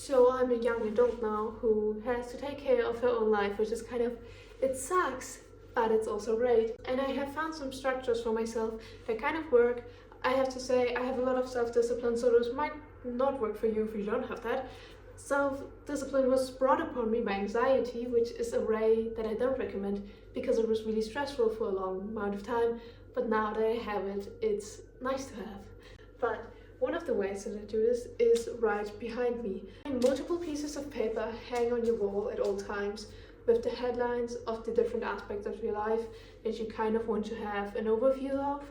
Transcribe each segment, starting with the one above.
So I'm a young adult now who has to take care of her own life, which is it sucks, but it's also great. And I have found some structures for myself that kind of work. I have to say I have a lot of self-discipline, so this might not work for you if you don't have that. Self-discipline was brought upon me by anxiety, which is a way that I don't recommend because it was really stressful for a long amount of time. But now that I have it, it's nice to have. But one of the ways that I do this is right behind me. Multiple pieces of paper hang on your wall at all times with the headlines of the different aspects of your life that you kind of want to have an overview of.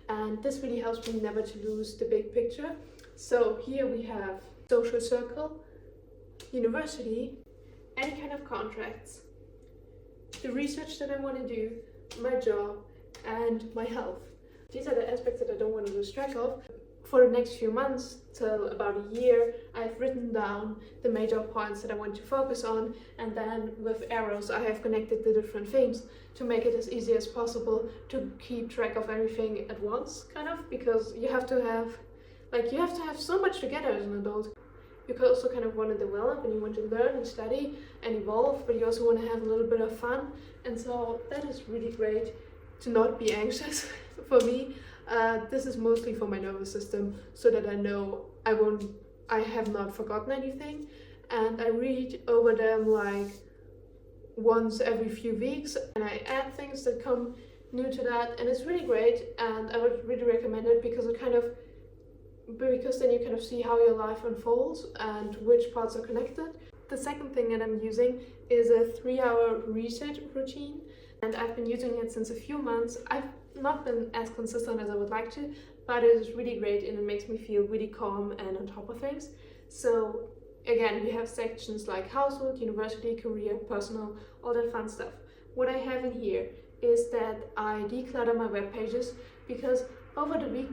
And this really helps me never to lose the big picture. So here we have social circle, university, any kind of contracts, the research that I want to do, my job, and my health. These are the aspects that I don't want to lose track of. For the next few months, till about a year, I've written down the major points that I want to focus on, and then with arrows I have connected the different things to make it as easy as possible to keep track of everything at once, because you have to have so much together as an adult. You could also want to develop and you want to learn and study and evolve, but you also want to have a little bit of fun. And so that is really great to not be anxious for me. This is mostly for my nervous system, so that I know I have not forgotten anything. And I read over them like once every few weeks, and I add things that come new to that, and it's really great. And I would really recommend it because then you see how your life unfolds and which parts are connected. The second thing that I'm using is a 3-hour reset routine, and I've been using it since a few months. I've not been as consistent as I would like to, but it is really great and it makes me feel really calm and on top of things. So again, we have sections like household, university, career, personal, all that fun stuff. What I have in here is that I declutter my web pages because over the week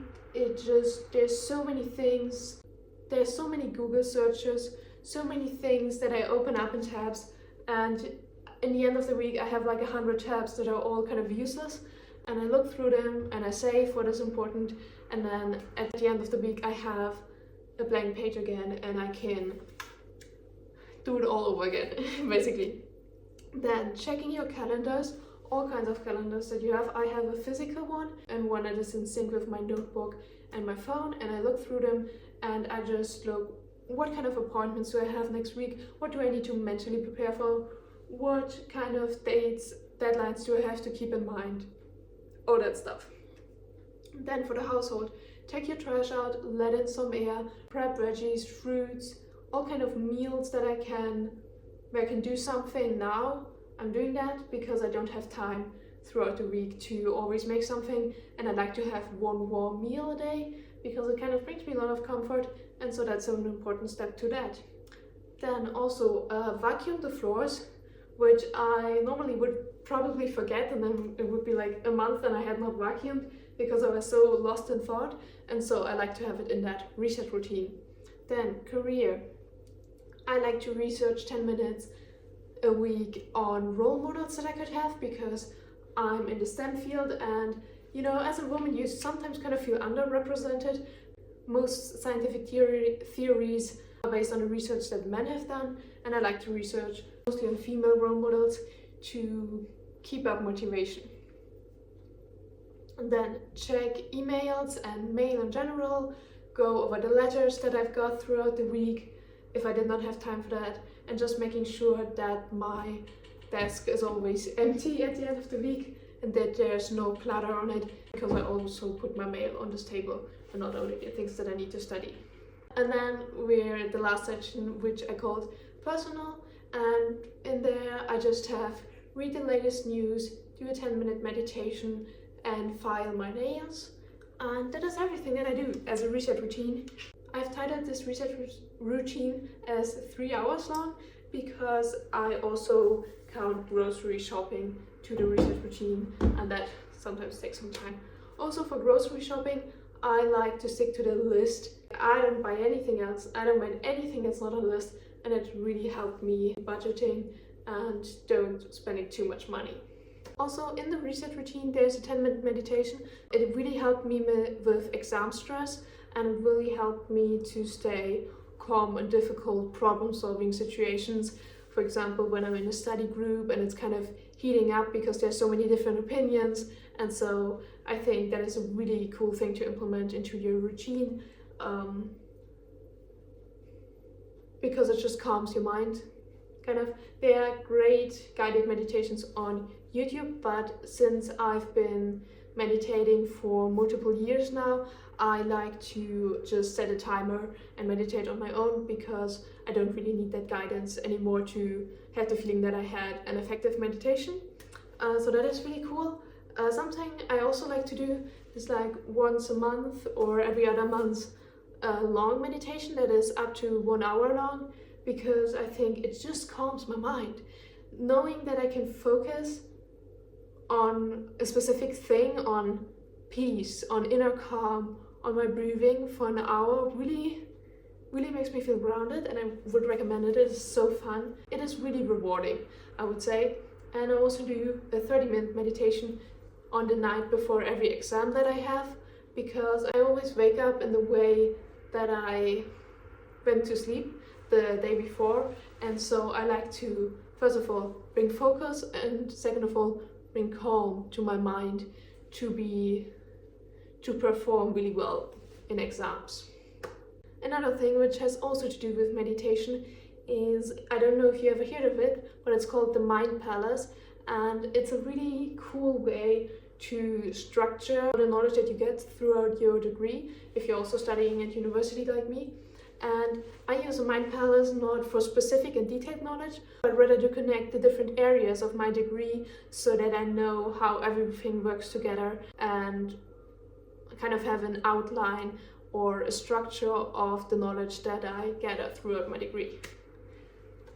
there's so many things, there's so many Google searches, so many things that I open up in tabs, and in the end of the week I have like 100 tabs that are all useless, and I look through them and I save what is important, and then at the end of the week I have a blank page again and I can do it all over again basically. Then checking your calendars, all kinds of calendars that you have. I have a physical one and one that is in sync with my notebook and my phone, and I look through them and I just look, what kind of appointments do I have next week? What do I need to mentally prepare for? What kind of dates, deadlines do I have to keep in mind? All that stuff. Then for the household, take your trash out, let in some air, prep veggies, fruits, all kind of meals that where I can do something now. I'm doing that because I don't have time throughout the week to always make something, and I like to have one warm meal a day because it brings me a lot of comfort, and so that's an important step to that. Then also vacuum the floors, which I normally would probably forget, and then it would be like a month and I had not vacuumed because I was so lost in thought, and so I like to have it in that reset routine. Then career. I like to research 10 minutes a week on role models that I could have because I'm in the STEM field, and as a woman you sometimes feel underrepresented. Most scientific theories are based on the research that men have done, and I like to research mostly on female role models to keep up motivation. And then check emails and mail in general, go over the letters that I've got throughout the week if I did not have time for that, and just making sure that my desk is always empty at the end of the week and that there's no clutter on it, because I also put my mail on this table and not only the things that I need to study. And then we're at the last section, which I called personal, and in there I just have read the latest news, do a 10-minute meditation, and file my nails. And that is everything that I do as a reset routine. I've titled this reset routine as 3 hours long because I also count grocery shopping to the reset routine, and that sometimes takes some time. Also for grocery shopping, I like to stick to the list. I don't buy anything else. I don't buy anything that's not on a list, and it really helped me budgeting and don't spending too much money. Also in the reset routine there's a 10-minute meditation. It really helped me with exam stress, and it really helped me to stay calm and difficult problem solving situations. For example, when I'm in a study group and it's kind of heating up because there's so many different opinions. And so I think that is a really cool thing to implement into your routine, because it just calms your mind. Kind of, there are great guided meditations on YouTube, but since I've been meditating for multiple years now, I like to just set a timer and meditate on my own, because I don't really need that guidance anymore to have the feeling that I had an effective meditation. So that is really cool. Something I also like to do is like once a month or every other month, a long meditation that is up to 1 hour long, because I think it just calms my mind. Knowing that I can focus on a specific thing, on peace, on inner calm, on my breathing for an hour really makes me feel grounded, and I would recommend it. It is so fun. It is really rewarding, I would say. And I also do a 30-minute meditation on the night before every exam that I have, because I always wake up in the way that I went to sleep the day before, and so I like to, first of all, bring focus, and second of all, bring calm to my mind to perform really well in exams. Another thing which has also to do with meditation is, I don't know if you ever heard of it, but it's called the Mind Palace, and it's a really cool way to structure the knowledge that you get throughout your degree if you're also studying at university like me. And I use a Mind Palace not for specific and detailed knowledge, but rather to connect the different areas of my degree so that I know how everything works together and kind of have an outline or a structure of the knowledge that I gather throughout my degree.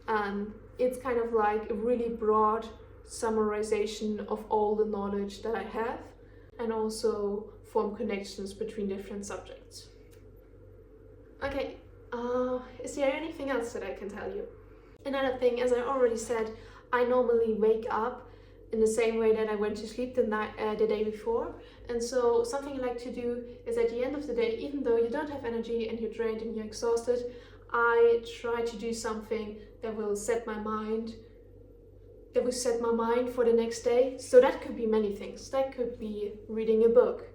And it's kind of like a really broad summarization of all the knowledge that I have, and also form connections between different subjects. Okay, is there anything else that I can tell you? Another thing, as I already said, I normally wake up in the same way that I went to sleep the day before. And so something I like to do is, at the end of the day, even though you don't have energy and you're drained and you're exhausted, I try to do something that will set my mind for the next day. So that could be many things. That could be reading a book.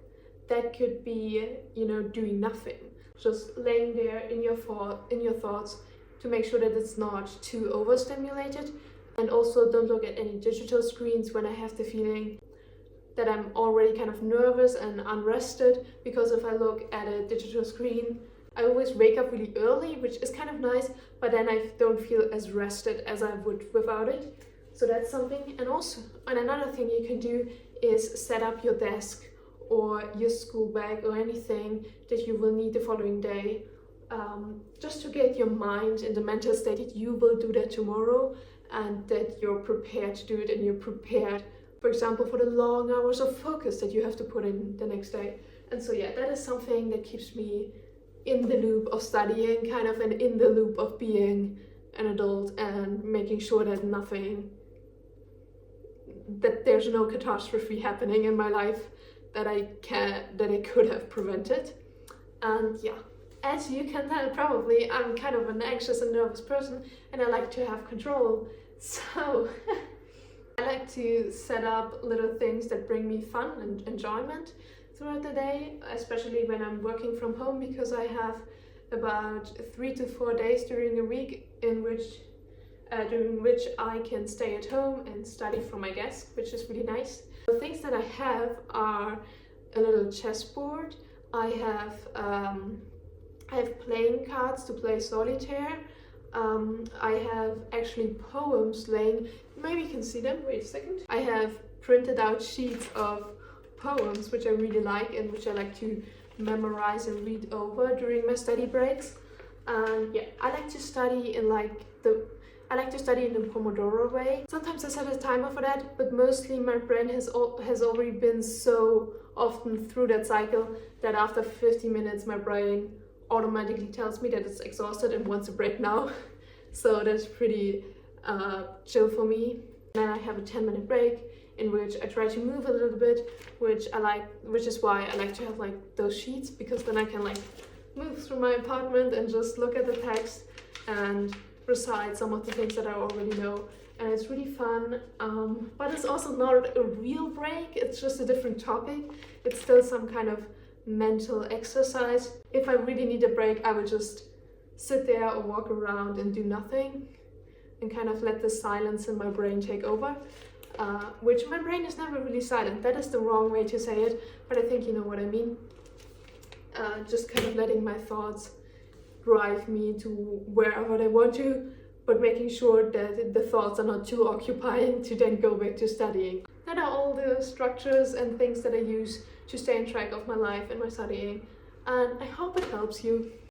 That could be, doing nothing. Just laying there in your thoughts to make sure that it's not too overstimulated. And also don't look at any digital screens when I have the feeling that I'm already kind of nervous and unrested, because if I look at a digital screen, I always wake up really early, which is kind of nice, but then I don't feel as rested as I would without it. So that's something. And another thing you can do is set up your desk or your school bag or anything that you will need the following day, just to get your mind in the mental state that you will do that tomorrow, and that you're prepared to do it, and you're prepared, for example, for the long hours of focus that you have to put in the next day. And so yeah, that is something that keeps me in the loop of studying, kind of, and in the loop of being an adult and making sure that there's no catastrophe happening in my life that I could have prevented. And yeah, as you can tell probably, I'm kind of an anxious and nervous person, and I like to have control. So I like to set up little things that bring me fun and enjoyment throughout the day, especially when I'm working from home, because I have about 3 to 4 days during a week during which I can stay at home and study from my desk, which is really nice. The things that I have are a little chessboard. I have playing cards to play solitaire. I have actually poems laying, maybe you can see them, wait a second. I have printed out sheets of poems which I really like and which I like to memorize and read over during my study breaks. And yeah, I like to study in the Pomodoro way. Sometimes I set a timer for that, but mostly my brain has already been so often through that cycle that after 50 minutes my brain automatically tells me that it's exhausted and wants a break now. So that's pretty chill for me. Then I have a 10-minute break in which I try to move a little bit, which is why I like to have like those sheets, because then I can like move through my apartment and just look at the text and recite some of the things that I already know. And it's really fun, but it's also not a real break, it's just a different topic. It's still some kind of mental exercise. If I really need a break, I would just sit there or walk around and do nothing and kind of let the silence in my brain take over, which my brain is never really silent. That is the wrong way to say it, but I think you know what I mean. Just kind of letting my thoughts drive me to wherever I want to, but making sure that the thoughts are not too occupying to then go back to studying. That are all the structures and things that I use to stay on track of my life and my studying, and I hope it helps you.